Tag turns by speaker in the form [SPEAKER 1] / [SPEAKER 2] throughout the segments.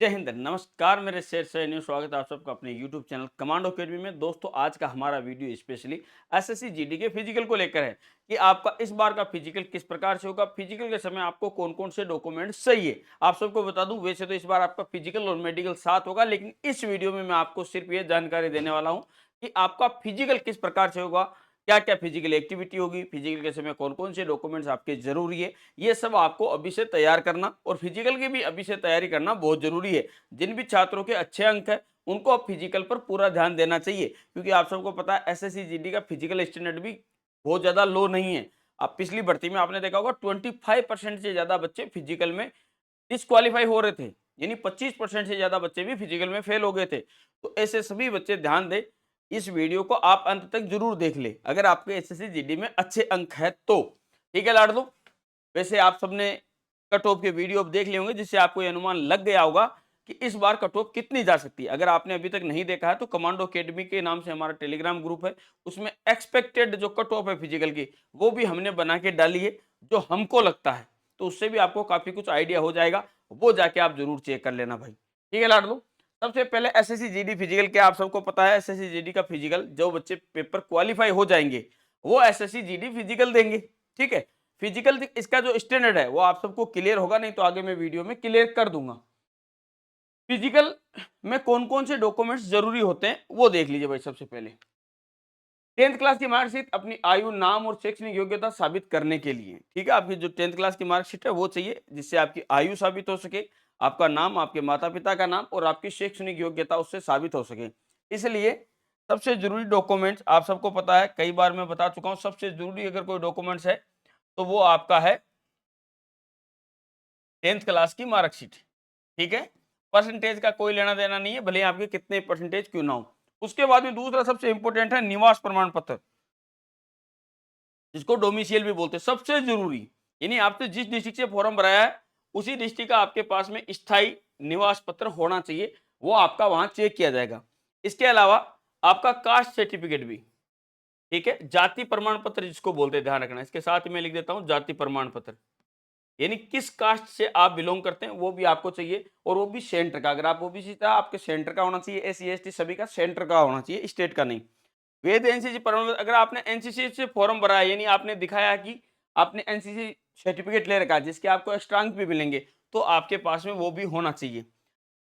[SPEAKER 1] जय हिंद, नमस्कार मेरे शेर सैनियों, स्वागत है आप सबका अपने यूट्यूब चैनल कमांडो अकेडमी में। दोस्तों, आज का हमारा वीडियो स्पेशली एसएससी जीडी के फिजिकल को लेकर है कि आपका इस बार का फिजिकल किस प्रकार से होगा। फिजिकल के समय आपको कौन कौन से डॉक्यूमेंट चाहिए, आप सबको बता दूं। वैसे तो इस बार आपका फिजिकल और मेडिकल साथ होगा, लेकिन इस वीडियो में मैं आपको सिर्फ ये जानकारी देने वाला हूँ कि आपका फिजिकल किस प्रकार से होगा, क्या क्या फिजिकल एक्टिविटी होगी, फिजिकल के समय कौन कौन से डॉक्यूमेंट्स आपके जरूरी है। ये सब आपको अभी से तैयार करना और फिजिकल की भी अभी से तैयारी करना बहुत जरूरी है। जिन भी छात्रों के अच्छे अंक है उनको अब फिजिकल पर पूरा ध्यान देना चाहिए, क्योंकि आप सबको पता है एसएससी जीडी का फिजिकल स्टैंडर्ड भी बहुत ज्यादा लो नहीं है। अब पिछली भर्ती में आपने देखा होगा 25% से ज्यादा बच्चे फिजिकल में डिस्क्वालीफाई हो रहे थे, यानी 25% से ज्यादा बच्चे भी फिजिकल में फेल हो गए थे। तो ऐसे सभी बच्चे ध्यान दें, इस वीडियो को आप अंत तक जरूर देख ले अगर आपके एसएससी जीडी में अच्छे अंक है तो। ठीक है लाडलो। वैसे आप सबने कट ऑफ के वीडियो अब देख लिए होंगे, जिससे आपको ये अनुमान लग गया होगा कि इस बार कट ऑफ कितनी जा सकती है। अगर आपने अभी तक नहीं देखा है तो कमांडो अकेडमी के नाम से हमारा टेलीग्राम ग्रुप है, उसमें एक्सपेक्टेड जो कट ऑफ है फिजिकल की वो भी हमने बना के डाली है, जो हमको लगता है। तो उससे भी आपको काफी कुछ आइडिया हो जाएगा, वो जाके आप जरूर चेक कर लेना भाई। ठीक है लाडलो। सबसे पहले एसएससी जीडी फिजिकल क्या आप सबको पता है, एसएससी जीडी का फिजिकल जो बच्चे पेपर क्वालिफाई हो जाएंगे वो एसएससी जीडी फिजिकल देंगे। ठीक है। फिजिकल इसका जो स्टैंडर्ड है वो आप सबको क्लियर होगा, नहीं तो आगे मैं वीडियो में क्लियर कर दूंगा। फिजिकल में कौन कौन से डॉक्यूमेंट्स जरूरी होते हैं वो देख लीजिए भाई। सबसे पहले 10th क्लास की मार्कशीट अपनी आयु, नाम और शैक्षणिक योग्यता साबित करने के लिए। ठीक है, आपकी जो 10th क्लास की मार्कशीट है वो चाहिए, जिससे आपकी आयु साबित हो सके, आपका नाम, आपके माता पिता का नाम और आपकी शैक्षणिक योग्यता उससे साबित हो सके। इसलिए सबसे जरूरी डॉक्यूमेंट्स आप सबको पता है, कई बार मैं बता चुका हूं, सबसे जरूरी अगर कोई डॉक्यूमेंट्स है तो वो आपका है 10th क्लास की मार्कशीट। ठीक है। परसेंटेज का कोई लेना देना नहीं है, भले ही आपके कितने परसेंटेज क्यों ना हो। उसके बाद में दूसरा सबसे इंपॉर्टेंट है निवास प्रमाण पत्र, जिसको डोमिशियल भी बोलते हैं, सबसे जरूरी। यानी आपने जिस डिस्ट्रिक्ट से फॉर्म भराया है उसी डिस्ट्रिक्ट का आपके पास में स्थायी निवास पत्र होना चाहिए, वो आपका वहां चेक किया जाएगा। इसके अलावा आपका कास्ट सर्टिफिकेट भी। ठीक है। जाति प्रमाण पत्र जिसको बोलते हैं, ध्यान रखना, इसके साथ ही मैं लिख देता हूं जाति प्रमाण पत्र, यानी किस कास्ट से आप बिलोंग करते हैं वो भी आपको चाहिए, और वो भी सेंटर का। अगर आप ओबीसी था आपके सेंटर का होना चाहिए, एससी एसटी सभी का सेंटर का होना चाहिए, स्टेट का नहीं। वेद एनसीसी प्रमाण, अगर आपने एनसीसी से फॉर्म भरा है, यानी आपने दिखाया कि आपने एनसीसी सर्टिफिकेट ले रखा है जिसके आपको एक्स्ट्रा अंक भी मिलेंगे, तो आपके पास में वो भी होना चाहिए।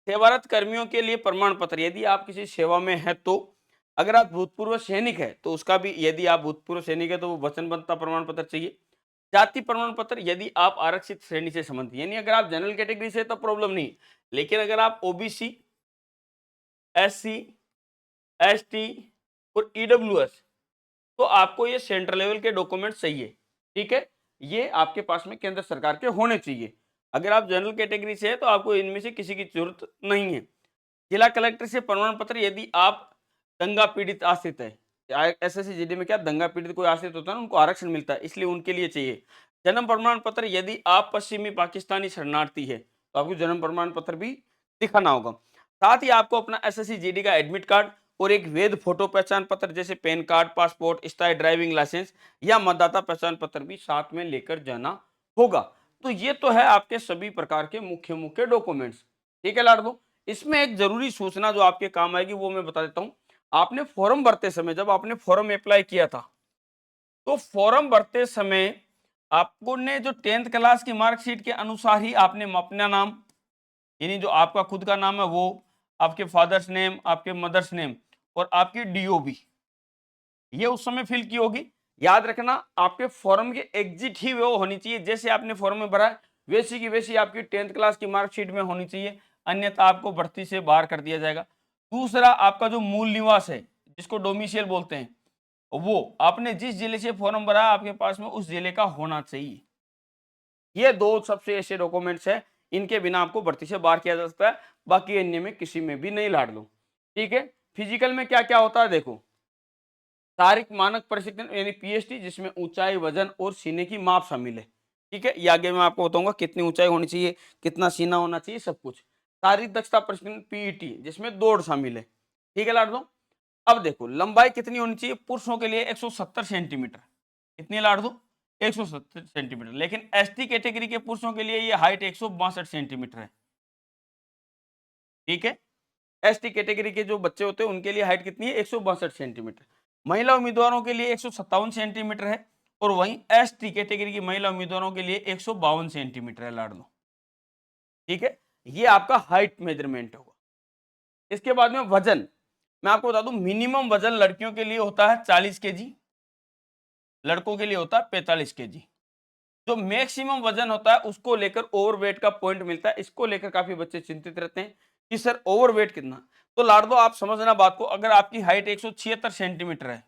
[SPEAKER 1] सेवारत कर्मियों के लिए प्रमाण पत्र, यदि आप किसी सेवा में है तो। अगर आप भूतपूर्व सैनिक है तो उसका भी, यदि आप भूतपूर्व सैनिक है तो वो वचनबद्धता प्रमाण पत्र चाहिए। जाति प्रमाण पत्र यदि आप आरक्षित श्रेणी से संबंधित, यानी अगर आप जनरल कैटेगरी से तो प्रॉब्लम नहीं, लेकिन अगर आप ओबीसी, एससी, एसटी और ईडब्ल्यूएस, तो आपको ये सेंट्रल लेवल के डॉक्यूमेंट चाहिए। ठीक है। ये आपके पास में केंद्र सरकार के होने चाहिए। अगर आप जनरल कैटेगरी से है तो आपको इनमें से किसी की जरूरत नहीं है। जिला कलेक्टर से प्रमाण पत्र, यदि आप दंगा पीड़ित आश्रित है, एसएससी जीडी में क्या दंगा पीड़ित कोई आश्रित होता है ना, उनको आरक्षण मिलता है, इसलिए उनके लिए चाहिए। जन्म प्रमाण पत्र, यदि आप पश्चिमी पाकिस्तानी शरणार्थी है तो आपको जन्म प्रमाण पत्र भी दिखाना होगा। साथ ही आपको अपना एसएससी जीडी का एडमिट कार्ड और एक वैध फोटो पहचान पत्र, जैसे पैन कार्ड, पासपोर्ट, स्थायी ड्राइविंग लाइसेंस या मतदाता पहचान पत्र भी साथ में लेकर जाना होगा। तो ये तो है आपके सभी प्रकार के मुख्य मुख्य डॉक्यूमेंट्स। ठीक है लाडो। इसमें एक जरूरी सूचना जो आपके काम आएगी वो मैं बता देता हूं। आपने फॉर्म भरते समय, जब आपने फॉर्म अप्लाई किया था, तो फॉर्म भरते समय आपको ने जो 10th क्लास की मार्कशीट के अनुसार ही आपने अपना नाम, यानी जो आपका खुद का नाम है वो, आपके फादर्स नेम, आपके मदर्स नेम और आपकी डीओबी, ये उस समय फिल की होगी। याद रखना, आपके फॉर्म के एग्जिट ही वो होनी चाहिए, जैसे आपने फॉर्म में भरा है वैसी की वैसी आपकी 10th क्लास की मार्कशीट में होनी चाहिए, अन्यथा आपको भर्ती से बाहर कर दिया जाएगा। दूसरा, आपका जो मूल निवास है जिसको डोमिशियल बोलते हैं, वो आपने जिस जिले से फॉर्म भरा आपके पास में उस जिले का होना चाहिए। ये दो सबसे ऐसे डॉक्यूमेंट्स हैं, इनके बिना आपको भर्ती से बाहर किया जा सकता है, बाकी अन्य में किसी में भी नहीं लाड़ लो। ठीक है। फिजिकल में क्या क्या होता है देखो, शारीरिक मानक प्रशिक्षण यानी पीएसटी, जिसमें ऊंचाई, वजन और सीने की माप शामिल है। ठीक है, ये आगे मैं आपको बताऊंगा कितनी ऊंचाई होनी चाहिए, कितना सीना होना चाहिए, सब कुछ। शारीरिक दक्षता प्रशिक्षण पीईटी, जिसमें दौड़ शामिल है। ठीक है लाडो। अब देखो लंबाई कितनी होनी चाहिए, पुरुषों के लिए 170 सेंटीमीटर। कितनी लाड दो, 170 सेंटीमीटर, लेकिन एसटी कैटेगरी के पुरुषों के लिए ये हाइट 162 सेंटीमीटर है। ठीक है। एसटी कैटेगरी के जो बच्चे होते हैं उनके लिए हाइट कितनी है, 162 सेंटीमीटर। महिला उम्मीदवारों के लिए 157 सेंटीमीटर है, और वहीं एसटी कैटेगरी की महिला उम्मीदवारों के लिए 152 सेंटीमीटर है लाडलो। ठीक है, ये आपका हाइट मेजरमेंट होगा। इसके बाद में वजन, मैं आपको बता दूं मिनिमम वजन लड़कियों के लिए होता है 40 केजी, लड़कों के लिए होता है 45 केजी। जो मैक्सिमम वजन होता है उसको लेकर ओवरवेट का पॉइंट मिलता है। इसको लेकर काफी बच्चे चिंतित रहते हैं कि सर ओवरवेट कितना। तो लाडो आप समझना बात को, अगर आपकी हाइट 176 सेंटीमीटर है,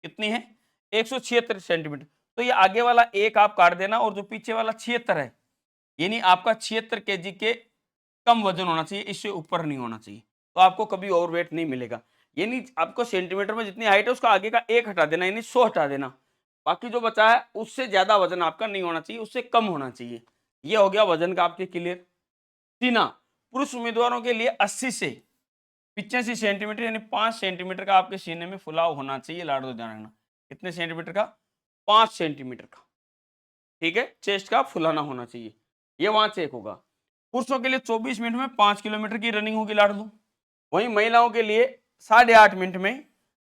[SPEAKER 1] कितनी है, 176 सेंटीमीटर, तो ये आगे वाला एक आप काट देना और जो पीछे वाला 76 है, यानी आपका 76 केजी के कम वजन होना चाहिए, इससे ऊपर नहीं होना चाहिए, तो आपको कभी ओवरवेट नहीं मिलेगा। यानी आपको सेंटीमीटर में जितनी हाइट है उसका आगे का एक हटा देना, यानी 100 हटा देना, बाकी जो बचा है उससे ज्यादा वजन आपका नहीं होना चाहिए, उससे कम होना चाहिए। ये हो गया वजन का आपके क्लियर। सीना, पुरुष उम्मीदवारों के लिए 80 से 85 सेंटीमीटर यानी 5 सेंटीमीटर का आपके सीने में फुलाव होना चाहिए। लाडो ध्यान रखना, कितने सेंटीमीटर का, 5 सेंटीमीटर का। ठीक है, चेस्ट का फुलाना होना चाहिए, ये वहां चेक होगा। पुरुषों के लिए 24 मिनट में 5 किलोमीटर की रनिंग होगी लाडो, वहीं महिलाओं के लिए 8.5 मिनट में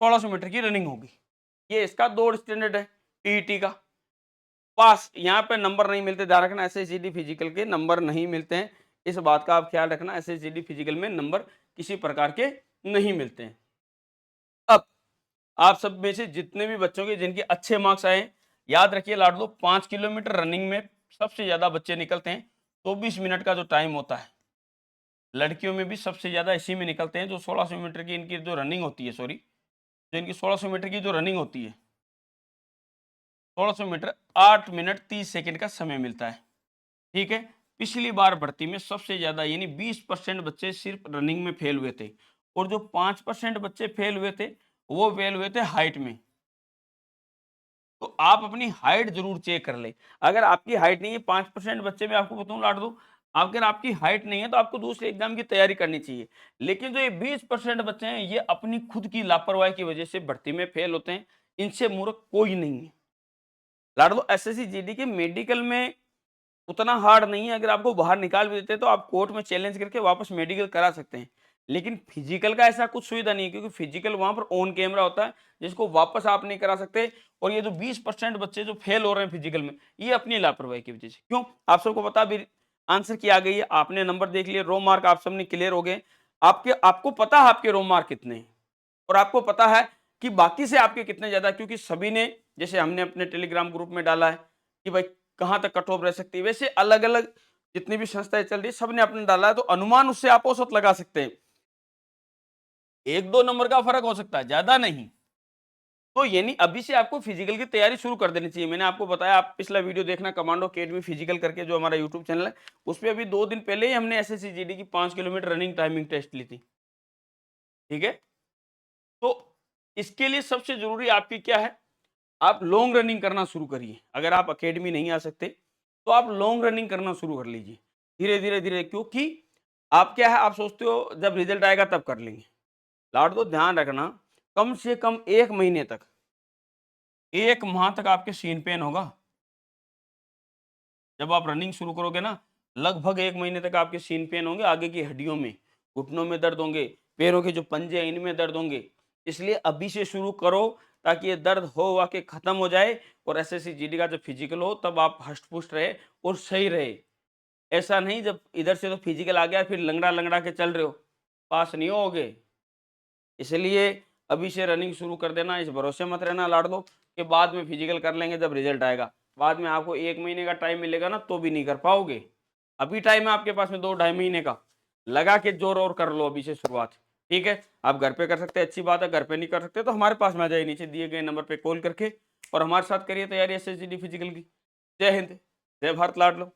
[SPEAKER 1] 1600 मीटर की रनिंग होगी। ये इसका दौड़ स्टैंडर्ड है टीईटी का। पास, यहाँ पे नंबर नहीं मिलते, ध्यान रखना, एसएसजीडी फिजिकल के नंबर नहीं मिलते हैं, इस बात का आप ख्याल रखना। एसएसजीडी फिजिकल में नंबर किसी प्रकार के नहीं मिलते हैं। अब आप सब में से जितने भी बच्चों के जिनके अच्छे मार्क्स आए, याद रखिए लाडलो 5 किलोमीटर रनिंग में सबसे ज्यादा बच्चे निकलते हैं, 24 मिनट का जो टाइम होता है। लड़कियों में भी सबसे ज्यादा इसी में निकलते हैं, जो 1600 मीटर की इनकी जो रनिंग होती है, सॉरी, जो इनकी 1600 मीटर की जो रनिंग होती है, 1600 मीटर 8 मिनट 30 सेकंड का समय मिलता है। ठीक है, पिछली बार भर्ती में सबसे ज्यादा यानी 20% बच्चे सिर्फ रनिंग में फेल हुए थे, और जो 5% बच्चे फेल हुए थे वो फेल हुए थे हाइट में। तो आप अपनी हाइट जरूर चेक कर ले। अगर आपकी हाइट नहीं है, 5% बच्चे में आपको बताऊं लाड दो, अगर आपकी हाइट नहीं है तो आपको दूसरे एग्जाम की तैयारी करनी चाहिए। लेकिन जो ये 20% बच्चे हैं, ये अपनी खुद की लापरवाही की वजह से भर्ती में फेल होते हैं, इनसे मूर्ख कोई नहीं है। लाड दो एसएससी जीडी के मेडिकल में उतना हार्ड नहीं है, अगर आपको बाहर निकाल भी देते हैं तो आप कोर्ट में चैलेंज करके वापस मेडिकल करा सकते हैं। लेकिन फिजिकल का ऐसा कुछ सुविधा नहीं है, क्योंकि फिजिकल वहां पर ऑन कैमरा होता है, जिसको वापस आप नहीं करा सकते। और ये जो 20% बच्चे जो फेल हो रहे हैं फिजिकल में, ये अपनी लापरवाही की वजह से। क्यों, आप सबको पता, भी आंसर की आ गई है, आपने नंबर देख लिए, रो मार्क आप सबने क्लियर हो गए। आपको पता है आपके रो मार्क कितने हैं, और आपको पता है कि बाकी से आपके कितने ज्यादा, क्योंकि सभी ने, जैसे हमने अपने टेलीग्राम ग्रुप में डाला है कि भाई कहाँ तक कट ऑफ रह सकती है, वैसे अलग अलग जितनी भी संस्थाएं चल रही है सबने अपने डाला है, तो अनुमान उससे आप औसत लगा सकते हैं। 1-2 नंबर का फर्क हो सकता है, ज्यादा नहीं। तो यानी अभी से आपको फिजिकल की तैयारी शुरू कर देनी चाहिए। मैंने आपको बताया, आप पिछला वीडियो देखना, कमांडो अकेडमी फिजिकल करके जो हमारा यूट्यूब चैनल है, उस पर अभी 2 दिन पहले ही हमने एसएससी जीडी की 5 किलोमीटर रनिंग टाइमिंग टेस्ट ली थी। ठीक है, तो इसके लिए सबसे जरूरी आपकी क्या है, आप लॉन्ग रनिंग करना शुरू करिए। अगर आप अकेडमी नहीं आ सकते तो आप लॉन्ग रनिंग करना शुरू कर लीजिए, धीरे धीरे धीरे, क्योंकि आप क्या है, आप सोचते हो जब रिजल्ट आएगा तब कर लेंगे। लाड दो ध्यान रखना, कम से कम 1 महीने तक, 1 माह तक आपके सीन पेन होगा। जब आप रनिंग शुरू करोगे ना, लगभग 1 महीने तक आपके सीन पेन होंगे, आगे की हड्डियों में, घुटनों में दर्द होंगे, पैरों के जो पंजे हैं इनमें दर्द होंगे। इसलिए अभी से शुरू करो, ताकि ये दर्द हो वाके खत्म हो जाए, और एसएससी जीडी का जब फिजिकल हो तब आप हष्ट पुष्ट रहे और सही रहे। ऐसा नहीं जब इधर से तो फिजिकल आ गया फिर लंगड़ा लंगड़ा के चल रहे हो, पास नहीं होगे। इसलिए अभी से रनिंग शुरू कर देना, इस भरोसे मत रहना लाड़ दो कि बाद में फिजिकल कर लेंगे जब रिजल्ट आएगा। बाद में आपको 1 महीने का टाइम मिलेगा ना, तो भी नहीं कर पाओगे। अभी टाइम है आपके पास में 2-2.5 महीने का, लगा के जोर और कर लो अभी से शुरुआत। ठीक है, आप घर पे कर सकते हैं, अच्छी बात है। घर पे नहीं कर सकते तो हमारे पास में आ जाइए, नीचे दिए गए नंबर पे कॉल करके, और हमारे साथ करिए तैयारी एसएसजी फिजिकल की। जय हिंद, जय भारत लाड लो।